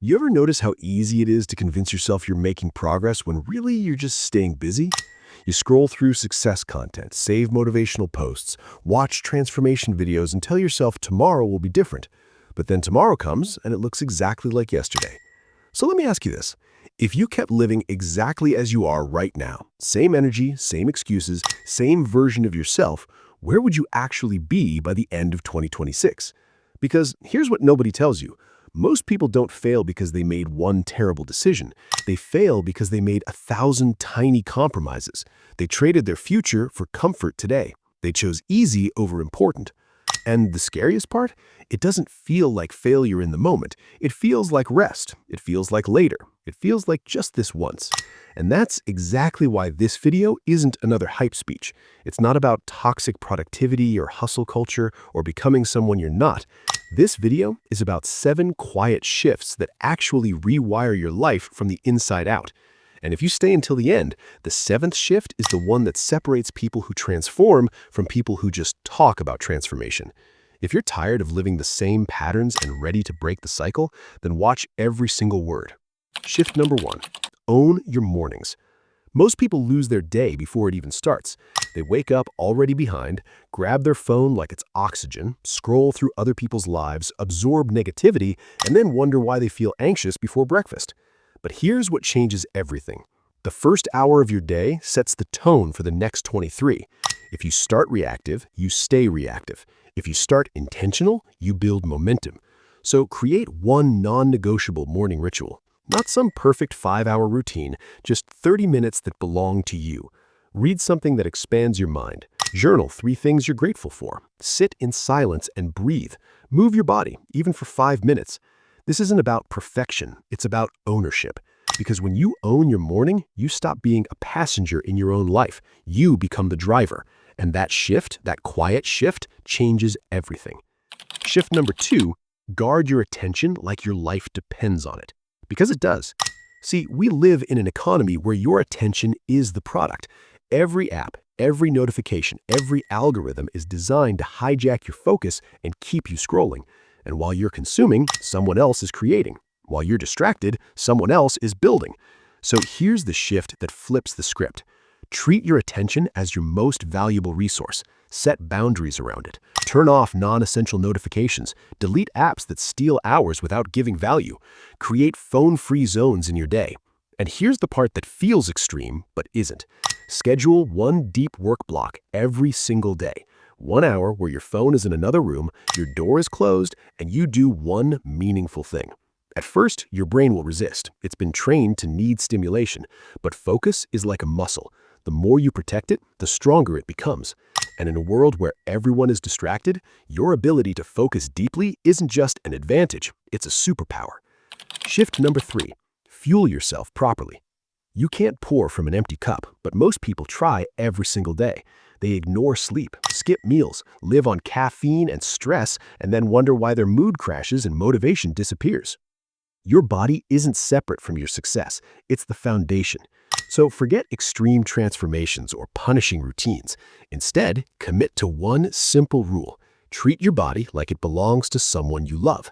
You ever notice how easy it is to convince yourself you're making progress when really you're just staying busy? You scroll through success content, save motivational posts, watch transformation videos, and tell yourself tomorrow will be different. But then tomorrow comes and it looks exactly like yesterday. So let me ask you this. If you kept living exactly as you are right now, same energy, same excuses, same version of yourself, where would you actually be by the end of 2026? Because here's what nobody tells you. Most people don't fail because they made one terrible decision. They fail because they made 1,000 tiny compromises. They traded their future for comfort today. They chose easy over important. And the scariest part? It doesn't feel like failure in the moment. It feels like rest. It feels like later. It feels like just this once. And that's exactly why this video isn't another hype speech. It's not about toxic productivity or hustle culture or becoming someone you're not. This video is about 7 quiet shifts that actually rewire your life from the inside out. And if you stay until the end, the 7th shift is the one that separates people who transform from people who just talk about transformation. If you're tired of living the same patterns and ready to break the cycle, then watch every single word. Shift number 1, own your mornings. Most people lose their day before it even starts. They wake up already behind, grab their phone like it's oxygen, scroll through other people's lives, absorb negativity, and then wonder why they feel anxious before breakfast. But here's what changes everything. The first hour of your day sets the tone for the next 23. If you start reactive, you stay reactive. If you start intentional, you build momentum. So create one non-negotiable morning ritual. Not some perfect 5-hour routine, just 30 minutes that belong to you. Read something that expands your mind. Journal 3 things you're grateful for. Sit in silence and breathe. Move your body, even for 5 minutes. This isn't about perfection, it's about ownership. Because when you own your morning, you stop being a passenger in your own life. You become the driver. And that shift, that quiet shift, changes everything. Shift number 2, guard your attention like your life depends on it. Because it does. See, we live in an economy where your attention is the product. Every app, every notification, every algorithm is designed to hijack your focus and keep you scrolling. And while you're consuming, someone else is creating. While you're distracted, someone else is building. So here's the shift that flips the script. Treat your attention as your most valuable resource. Set boundaries around it. Turn off non-essential notifications. Delete apps that steal hours without giving value. Create phone-free zones in your day. And here's the part that feels extreme, but isn't. Schedule one deep work block every single day. 1 hour where your phone is in another room, your door is closed, and you do one meaningful thing. At first, your brain will resist. It's been trained to need stimulation. But focus is like a muscle. The more you protect it, the stronger it becomes. And in a world where everyone is distracted, your ability to focus deeply isn't just an advantage, it's a superpower. Shift number 3, fuel yourself properly. You can't pour from an empty cup, but most people try every single day. They ignore sleep, skip meals, live on caffeine and stress, and then wonder why their mood crashes and motivation disappears. Your body isn't separate from your success, it's the foundation. So forget extreme transformations or punishing routines. Instead, commit to one simple rule. Treat your body like it belongs to someone you love.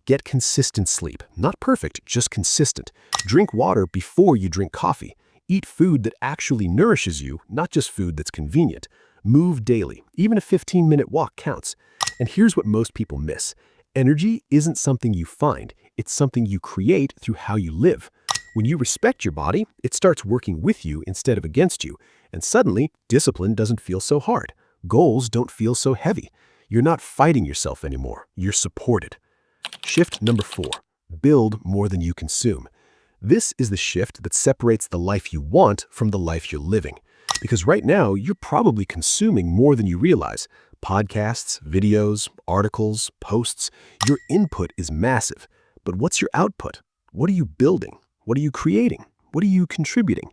Get consistent sleep, not perfect, just consistent. Drink water before you drink coffee. Eat food that actually nourishes you, not just food that's convenient. Move daily, even a 15-minute walk counts. And here's what most people miss. Energy isn't something you find, it's something you create through how you live. When you respect your body, it starts working with you instead of against you. And suddenly, discipline doesn't feel so hard. Goals don't feel so heavy. You're not fighting yourself anymore. You're supported. Shift number 4, build more than you consume. This is the shift that separates the life you want from the life you're living. Because right now, you're probably consuming more than you realize. Podcasts, videos, articles, posts. Your input is massive. But what's your output? What are you building? What are you creating? What are you contributing?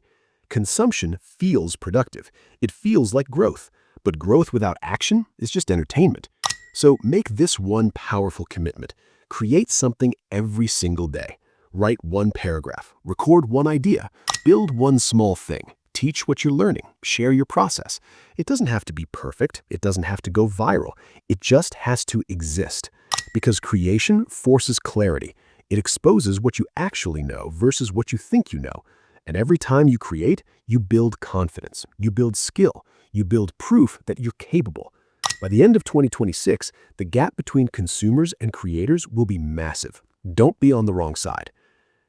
Consumption feels productive. It feels like growth. But growth without action is just entertainment. So make this one powerful commitment. Create something every single day. Write one paragraph. Record one idea. Build one small thing. Teach what you're learning. Share your process. It doesn't have to be perfect. It doesn't have to go viral. It just has to exist. Because creation forces clarity. It exposes what you actually know versus what you think you know. And every time you create, you build confidence, you build skill, you build proof that you're capable. By the end of 2026, the gap between consumers and creators will be massive. Don't be on the wrong side.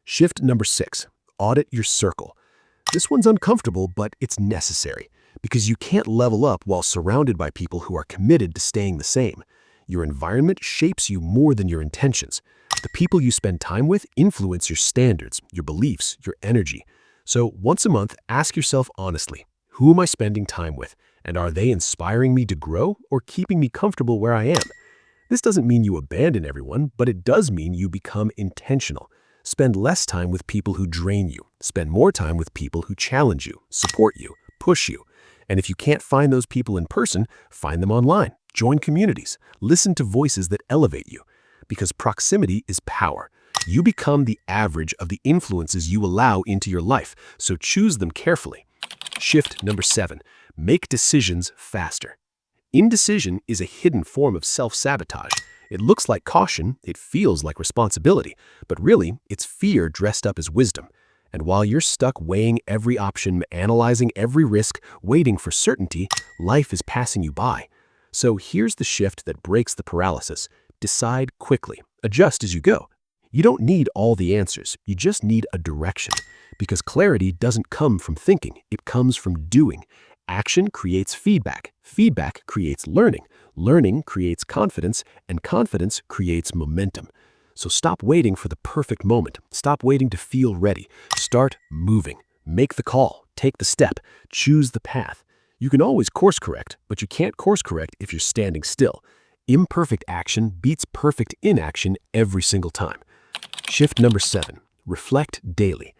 Shift number 6, audit your circle. This one's uncomfortable, but it's necessary because you can't level up while surrounded by people who are committed to staying the same. Your environment shapes you more than your intentions. The people you spend time with influence your standards, your beliefs, your energy. So once a month, ask yourself honestly, who am I spending time with? And are they inspiring me to grow or keeping me comfortable where I am? This doesn't mean you abandon everyone, but it does mean you become intentional. Spend less time with people who drain you. Spend more time with people who challenge you, support you, push you. And if you can't find those people in person, find them online. Join communities. Listen to voices that elevate you. Because proximity is power. You become the average of the influences you allow into your life, so choose them carefully. Shift number 7, make decisions faster. Indecision is a hidden form of self-sabotage. It looks like caution, it feels like responsibility, but really, it's fear dressed up as wisdom. And while you're stuck weighing every option, analyzing every risk, waiting for certainty, life is passing you by. So here's the shift that breaks the paralysis. Decide quickly. Adjust as you go. You don't need all the answers, you just need a direction. Because clarity doesn't come from thinking, it comes from doing. Action creates feedback. Feedback creates learning. Learning creates confidence, and confidence creates momentum. So stop waiting for the perfect moment. Stop waiting to feel ready. Start moving. Make the call. Take the step. Choose the path. You can always course correct, but you can't course correct if you're standing still. Imperfect action beats perfect inaction every single time. Shift number 7, reflect daily.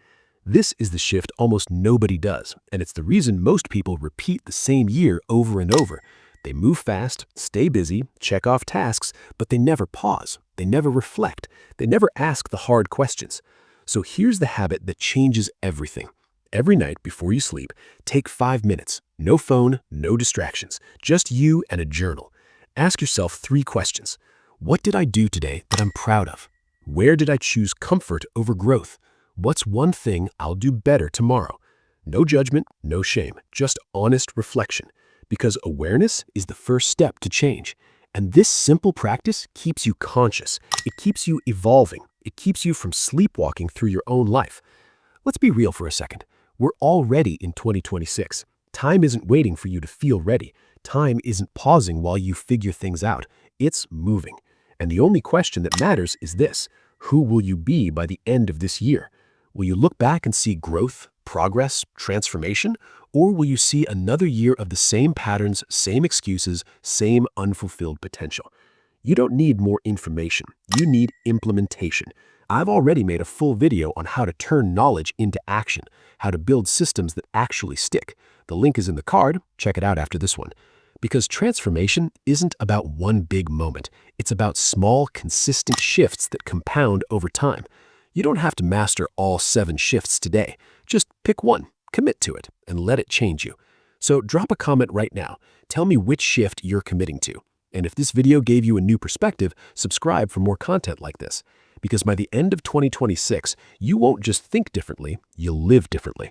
This is the shift almost nobody does, and it's the reason most people repeat the same year over and over. They move fast, stay busy, check off tasks, but they never pause. They never reflect. They never ask the hard questions. So here's the habit that changes everything. Every night before you sleep, take 5 minutes. No phone, no distractions, just you and a journal. Ask yourself 3 questions. What did I do today that I'm proud of? Where did I choose comfort over growth? What's one thing I'll do better tomorrow? No judgment, no shame, just honest reflection. Because awareness is the first step to change. And this simple practice keeps you conscious. It keeps you evolving. It keeps you from sleepwalking through your own life. Let's be real for a second. We're already in 2026. Time isn't waiting for you to feel ready. Time isn't pausing while you figure things out. It's moving. And the only question that matters is this: who will you be by the end of this year? Will you look back and see growth, progress, transformation? Or will you see another year of the same patterns, same excuses, same unfulfilled potential? You don't need more information. You need implementation. I've already made a full video on how to turn knowledge into action, how to build systems that actually stick. The link is in the card. Check it out after this one. Because transformation isn't about one big moment. It's about small, consistent shifts that compound over time. You don't have to master all 7 shifts today. Just pick one, commit to it, and let it change you. So drop a comment right now. Tell me which shift you're committing to. And if this video gave you a new perspective, subscribe for more content like this. Because by the end of 2026, you won't just think differently, you'll live differently.